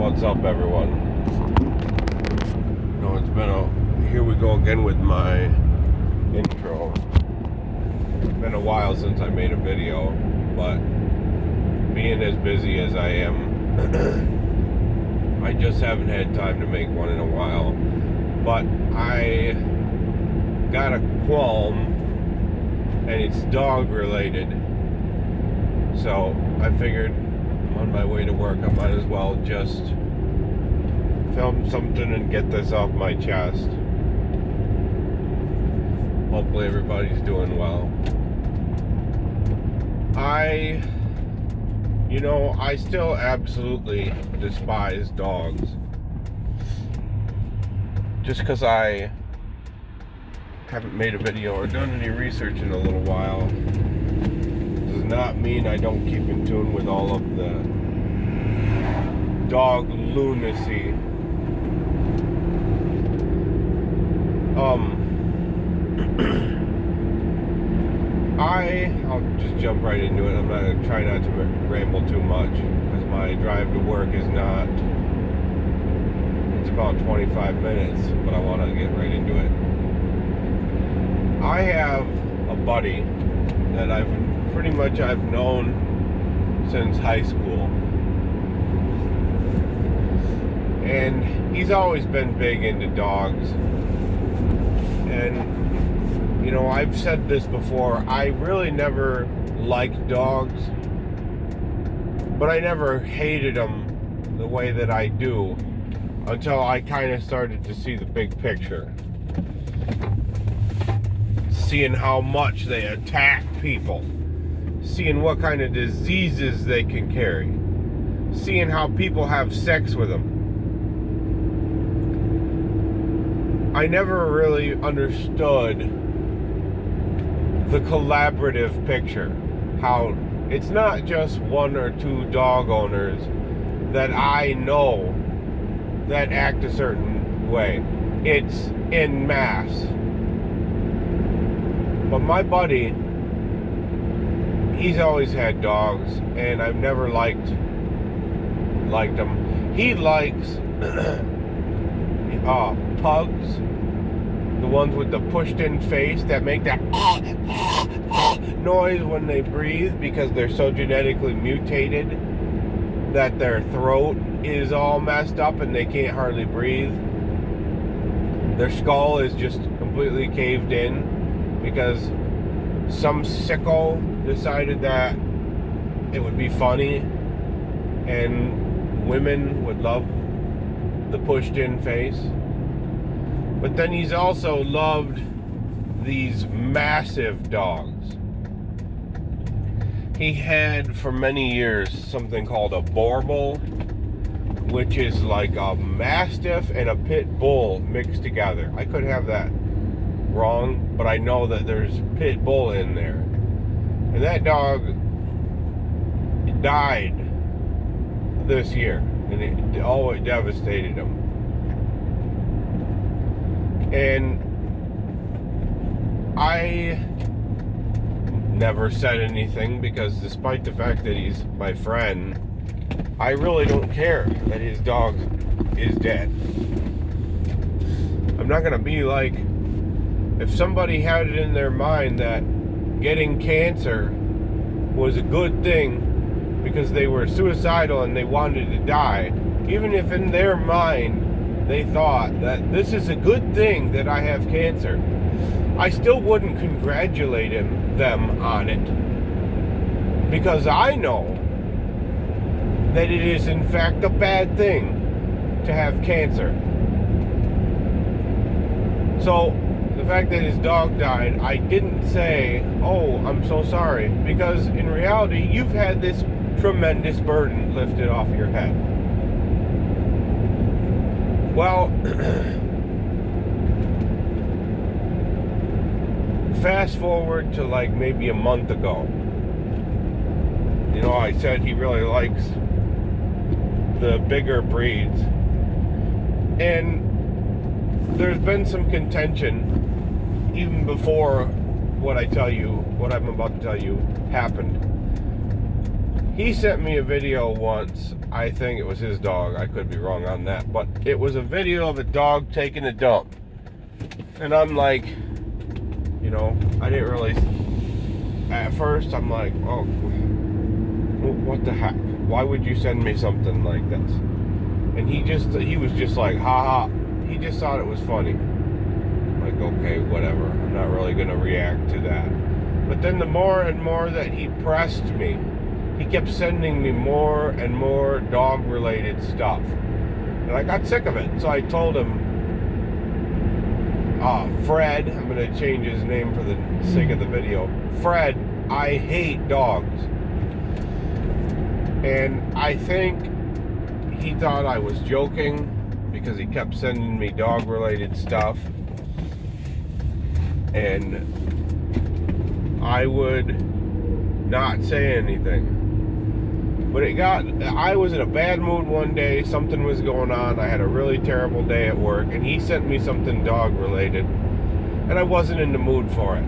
What's up, everyone? Here we go again with my intro. It's been a while since I made a video, but being as busy as I am, I just haven't had time to make one in a while. But I got a qualm, and it's dog related. So I figured I'm on my way to work, I might as well just film something and get this off my chest. Hopefully everybody's doing well. I still absolutely despise dogs. Just because I haven't made a video or done any research in a little while does not mean I don't keep in tune with all of the dog lunacy. I'll just jump right into it. I'm not going to try not to ramble too much because my drive to work is not, it's about 25 minutes, but I want to get right into it. I have a buddy that I've known since high school. And he's always been big into dogs. And I've said this before, I really never liked dogs, but I never hated them the way that I do until I kind of started to see the big picture. Seeing how much they attack people, seeing what kind of diseases they can carry, seeing how people have sex with them. I never really understood the collaborative picture. How it's not just one or two dog owners that I know that act a certain way. It's en masse. But my buddy, he's always had dogs, and I've never liked them. He likes pugs, the ones with the pushed-in face that make that noise when they breathe because they're so genetically mutated that their throat is all messed up and they can't hardly breathe. Their skull is just completely caved in because some sicko decided that it would be funny and women would love the pushed-in face. But then he's also loved these massive dogs. He had for many years something called a Borbal, which is like a Mastiff and a Pit Bull mixed together. I could have that wrong, but I know that there's Pit Bull in there. And that dog died this year, and it always devastated him. And I never said anything because despite the fact that he's my friend, I really don't care that his dog is dead. I'm not going to be like, if somebody had it in their mind that getting cancer was a good thing because they were suicidal and they wanted to die, even if in their mind they thought that this is a good thing that I have cancer, I still wouldn't congratulate them on it. Because I know that it is in fact a bad thing to have cancer. So, the fact that his dog died, I didn't say, oh, I'm so sorry. Because in reality, you've had this tremendous burden lifted off your head. Well, fast forward to like maybe a month ago. I said he really likes the bigger breeds. And there's been some contention even before what I'm about to tell you happened. He sent me a video once. I think it was his dog. I could be wrong on that. But it was a video of a dog taking a dump. And I'm like, you know, I didn't really... At first, I'm like, oh, what the heck? Why would you send me something like this? And he was just like, ha ha. He just thought it was funny. Like, okay, whatever. I'm not really going to react to that. But then the more and more that he pressed me, he kept sending me more and more dog-related stuff. And I got sick of it. So I told him, Fred, I'm going to change his name for the sake of the video. Fred, I hate dogs. And I think he thought I was joking because he kept sending me dog-related stuff. And I would not say anything. But I was in a bad mood one day, something was going on, I had a really terrible day at work, and he sent me something dog-related, and I wasn't in the mood for it.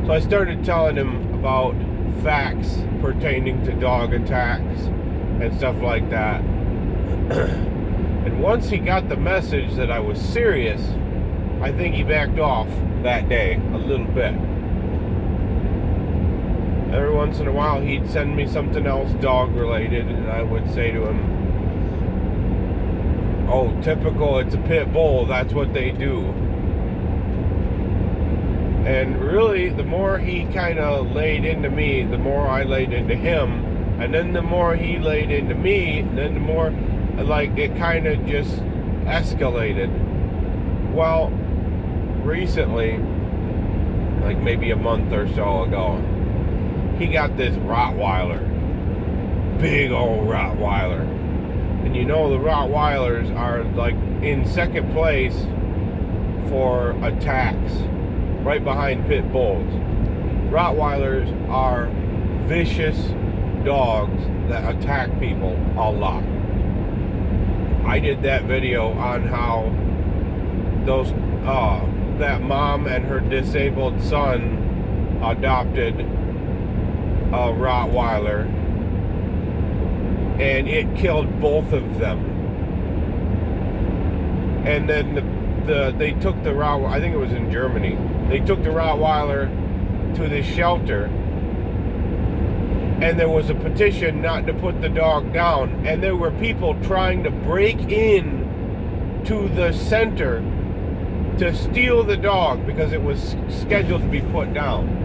So I started telling him about facts pertaining to dog attacks and stuff like that. And once he got the message that I was serious, I think he backed off that day a little bit. Every once in a while, he'd send me something else dog-related, and I would say to him, oh, typical, it's a pit bull, that's what they do. And really, the more he kind of laid into me, the more I laid into him, and then the more he laid into me, and then the more, like, it kind of just escalated. Well, recently, like maybe a month or so ago, he got this Rottweiler. Big old Rottweiler. And you know the Rottweilers are like in second place for attacks, right behind pit bulls. Rottweilers are vicious dogs that attack people a lot. I did that video on how that mom and her disabled son adopted a Rottweiler, and it killed both of them. And then they took the Rottweiler, I think it was in Germany, they took the Rottweiler to this shelter, and there was a petition not to put the dog down, and there were people trying to break in to the center to steal the dog because it was scheduled to be put down.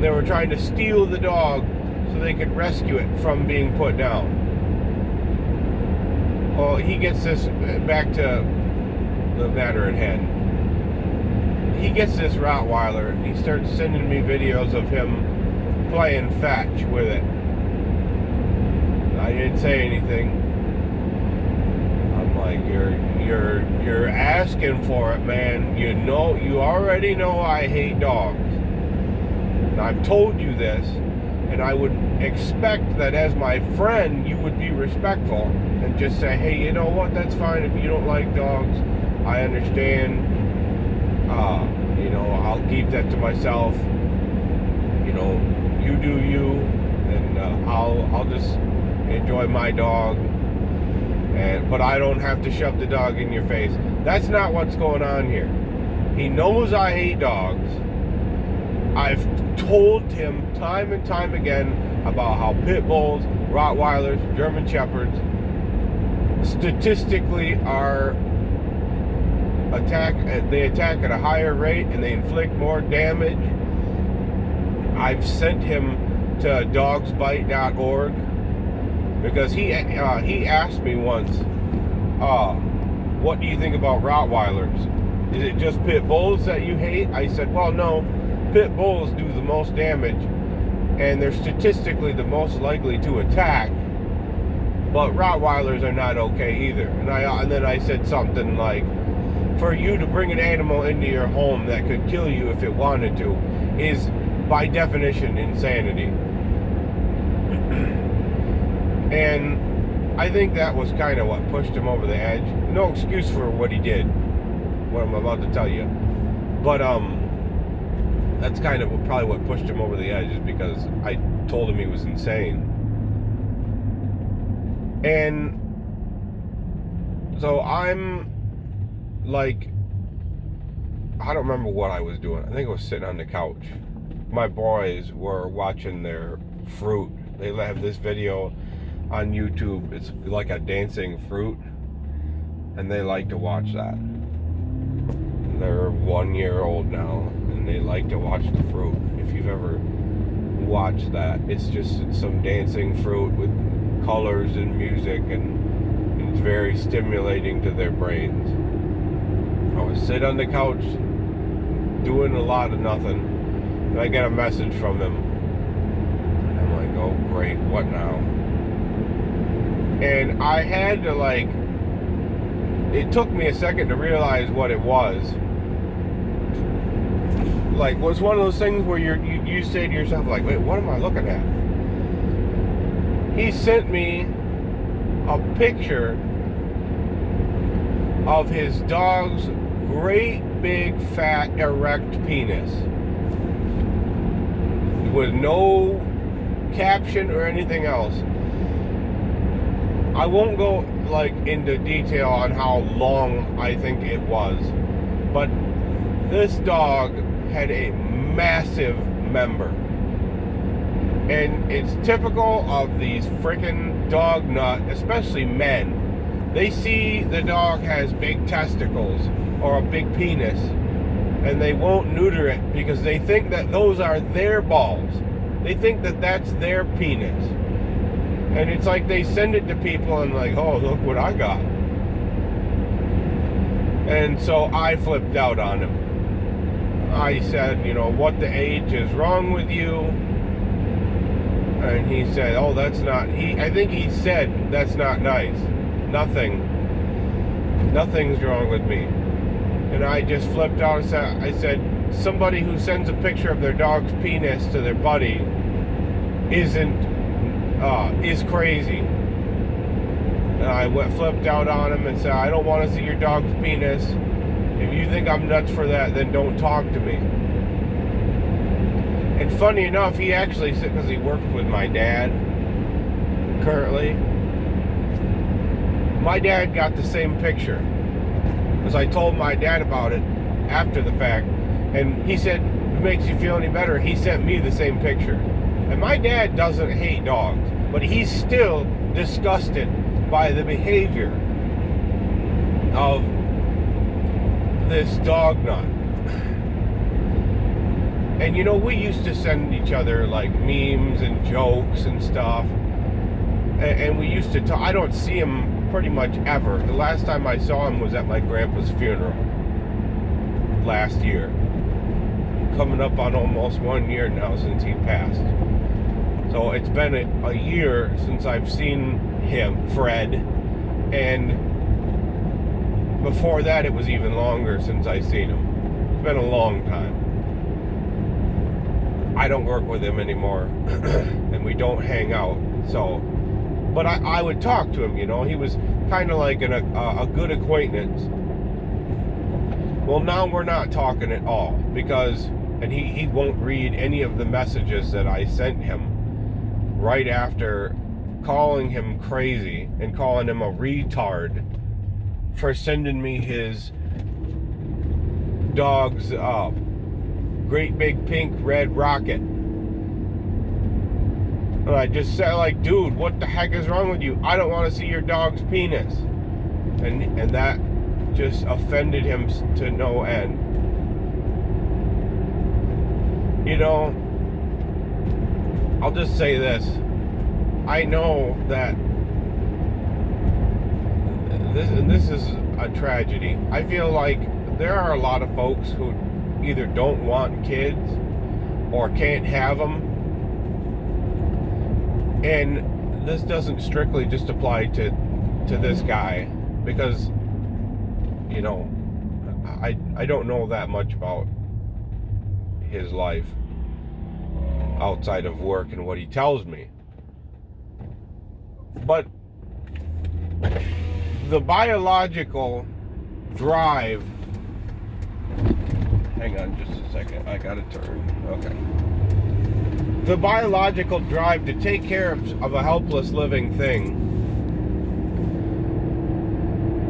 They were trying to steal the dog so they could rescue it from being put down. Well, he gets this, back to the matter at hand. He gets this Rottweiler and he starts sending me videos of him playing fetch with it. I didn't say anything. I'm like, you're asking for it, man. You already know I hate dogs. And I've told you this, and I would expect that as my friend, you would be respectful and just say, hey, you know what, that's fine if you don't like dogs. I understand. I'll keep that to myself. You do you, and I'll just enjoy my dog. But I don't have to shove the dog in your face. That's not what's going on here. He knows I hate dogs. I've told him time and time again about how pit bulls, Rottweilers, German Shepherds statistically they attack at a higher rate and they inflict more damage. I've sent him to dogsbite.org because he asked me once, what do you think about Rottweilers? Is it just pit bulls that you hate? I said, well, no. Pit bulls do the most damage, and they're statistically the most likely to attack, but Rottweilers are not okay either. And then I said something like, for you to bring an animal into your home that could kill you if it wanted to is by definition insanity. And I think that was kind of what pushed him over the edge. No excuse for what he did, what I'm about to tell you, but that's kind of probably what pushed him over the edge, is because I told him he was insane. And so I'm like, I don't remember what I was doing. I think I was sitting on the couch. My boys were watching their fruit. They have this video on YouTube. It's like a dancing fruit, and they like to watch that. They're 1 year old now, and they like to watch the fruit. If you've ever watched that, it's just some dancing fruit with colors and music, and it's very stimulating to their brains. I was sitting on the couch doing a lot of nothing, and I get a message from him, and I'm like, oh great, what now? And I had to, like, it took me a second to realize what it was. Like, it was one of those things where you say to yourself, like, wait, what am I looking at? He sent me a picture of his dog's great big fat erect penis with no caption or anything else. I won't go like into detail on how long I think it was, but this dog had a massive member. And it's typical of these freaking dog nut, especially men. They see the dog has big testicles or a big penis, and they won't neuter it because they think that those are their balls. They think that that's their penis. And it's like they send it to people and like, oh, look what I got. And so I flipped out on him. I said, you know, what the H is wrong with you? And he said, oh, that's not, I think he said, that's not nice. Nothing's wrong with me. And I just flipped out and said, somebody who sends a picture of their dog's penis to their buddy is crazy. And I flipped out on him and said, I don't want to see your dog's penis. If you think I'm nuts for that, then don't talk to me. And funny enough, he actually said, because he works with my dad currently, my dad got the same picture. Because I told my dad about it after the fact, and he said, if it makes you feel any better, he sent me the same picture. And my dad doesn't hate dogs, but he's still disgusted by the behavior of this dog nut. And you know, we used to send each other like memes and jokes and stuff, and we used to talk. I don't see him pretty much ever. The last time I saw him was at my grandpa's funeral last year. Coming up on almost 1 year now since he passed. So it's been a year since I've seen him, Fred, and before that it was even longer since I've seen him. It's been a long time. I don't work with him anymore, and we don't hang out, so, but I would talk to him, you know. He was kind of like a good acquaintance. Well, now we're not talking at all, because, and he won't read any of the messages that I sent him right after calling him crazy and calling him a retard for sending me his dog's great big pink red rocket. And I just said, like, dude, what the heck is wrong with you? I don't want to see your dog's penis. And that just offended him to no end. You know, I'll just say this. I know that this is a tragedy. I feel like there are a lot of folks who either don't want kids or can't have them. And this doesn't strictly just apply to this guy, because, you know, I don't know that much about his life outside of work and what he tells me. But the biological drive, hang on just a second, I gotta turn, okay. the biological drive to take care of a helpless living thing,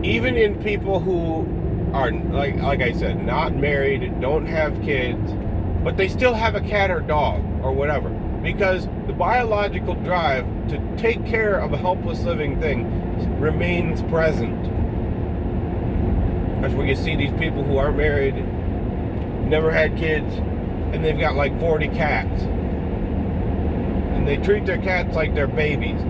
even in people who are, like I said, not married, don't have kids, but they still have a cat or dog or whatever, because the biological drive to take care of a helpless living thing remains present. That's where you see these people who aren't married, never had kids, and they've got like 40 cats. And they treat their cats like they're babies.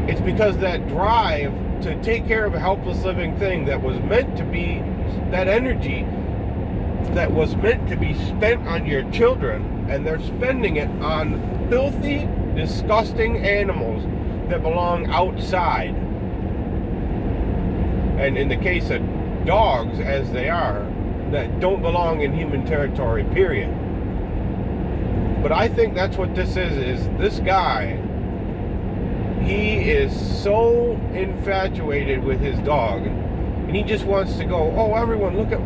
It's because that drive to take care of a helpless living thing that was meant to be, that energy that was meant to be spent on your children, and they're spending it on filthy, disgusting animals that belong outside. And in the case of dogs, as they are, that don't belong in human territory, period. But I think that's what this is this guy, he is so infatuated with his dog, and he just wants to go, oh, everyone look at,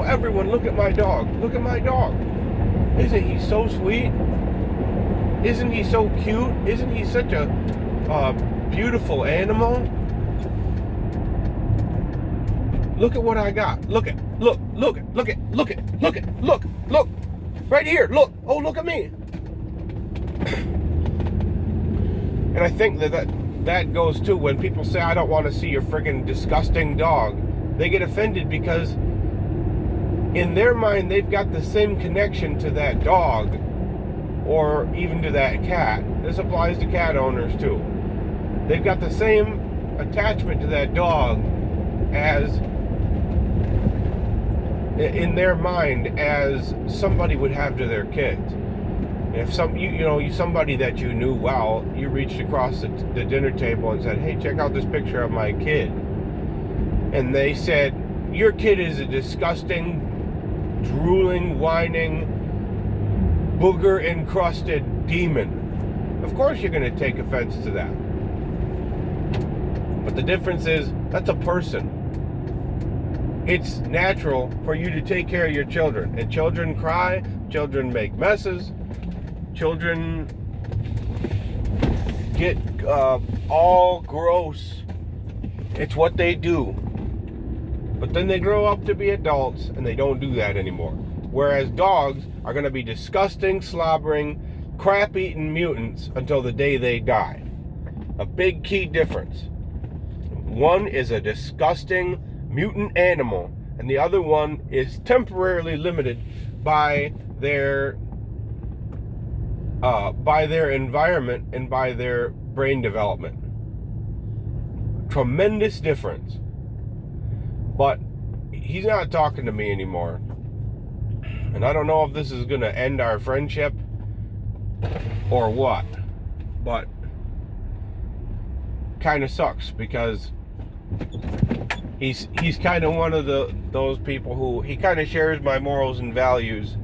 everyone look at my dog, look at my dog. Isn't he so sweet? Isn't he so cute? Isn't he such a beautiful animal? Look at what I got. Look, right here, look, oh, look at me. And I think that goes too, when people say, I don't want to see your friggin' disgusting dog, they get offended because in their mind, they've got the same connection to that dog, or even to that cat. This applies to cat owners too. They've got the same attachment to that dog as, in their mind, as somebody would have to their kids. If somebody that you knew well, you reached across the dinner table and said, hey, check out this picture of my kid. And they said, your kid is a disgusting, drooling, whining, booger-encrusted demon. Of course you're going to take offense to that. But the difference is, that's a person. It's natural for you to take care of your children. And children cry, children make messes, children get all gross. It's what they do. But then they grow up to be adults and they don't do that anymore. Whereas dogs are going to be disgusting, slobbering, crap-eating mutants until the day they die. A big key difference. One is a disgusting mutant animal, and the other one is temporarily limited by their environment and by their brain development. Tremendous difference. But he's not talking to me anymore. And I don't know if this is going to end our friendship or what. But kind of sucks, because he's kind of one of those people who, he kind of shares my morals and values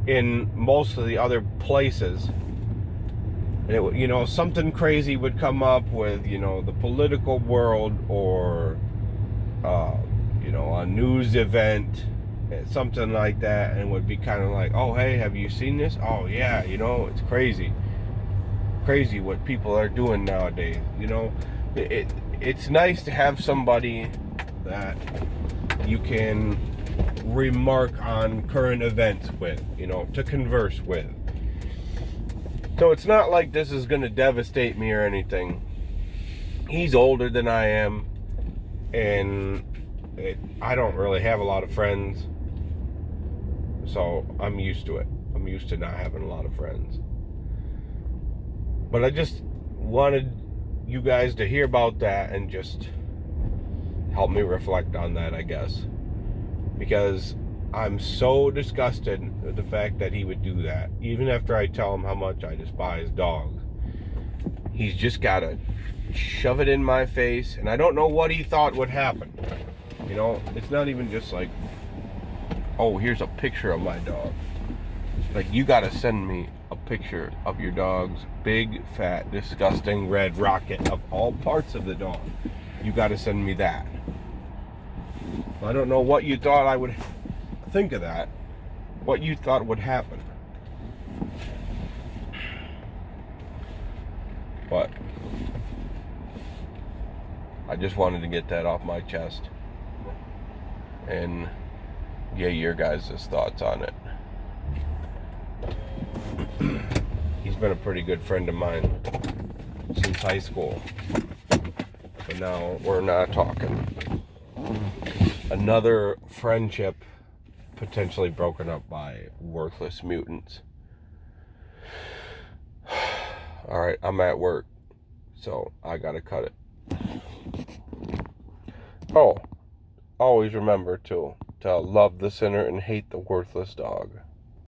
in most of the other places. And something crazy would come up with, the political world, or a news event, something like that, and it would be kind of like, oh, hey, have you seen this? Oh yeah, it's crazy what people are doing nowadays. It's nice to have somebody that you can remark on current events with, to converse with. So it's not like this is going to devastate me or anything. He's older than I am, and I don't really have a lot of friends, so I'm used to it. I'm used to not having a lot of friends. But I just wanted you guys to hear about that and just help me reflect on that, I guess. Because I'm so disgusted with the fact that he would do that. Even after I tell him how much I despise dogs, he's just got to shove it in my face, and I don't know what he thought would happen. It's not even just like, oh, here's a picture of my dog. Like, you got to send me a picture of your dog's big, fat, disgusting red rocket of all parts of the dog. You got to send me that. I don't know what you thought I would think of that. What you thought would happen. But I just wanted to get that off my chest and get your guys' thoughts on it. He's been a pretty good friend of mine since high school, but now we're not talking. Another friendship potentially broken up by worthless mutants. Alright, I'm at work, so I gotta cut it. Oh, always remember to love the sinner and hate the worthless dog.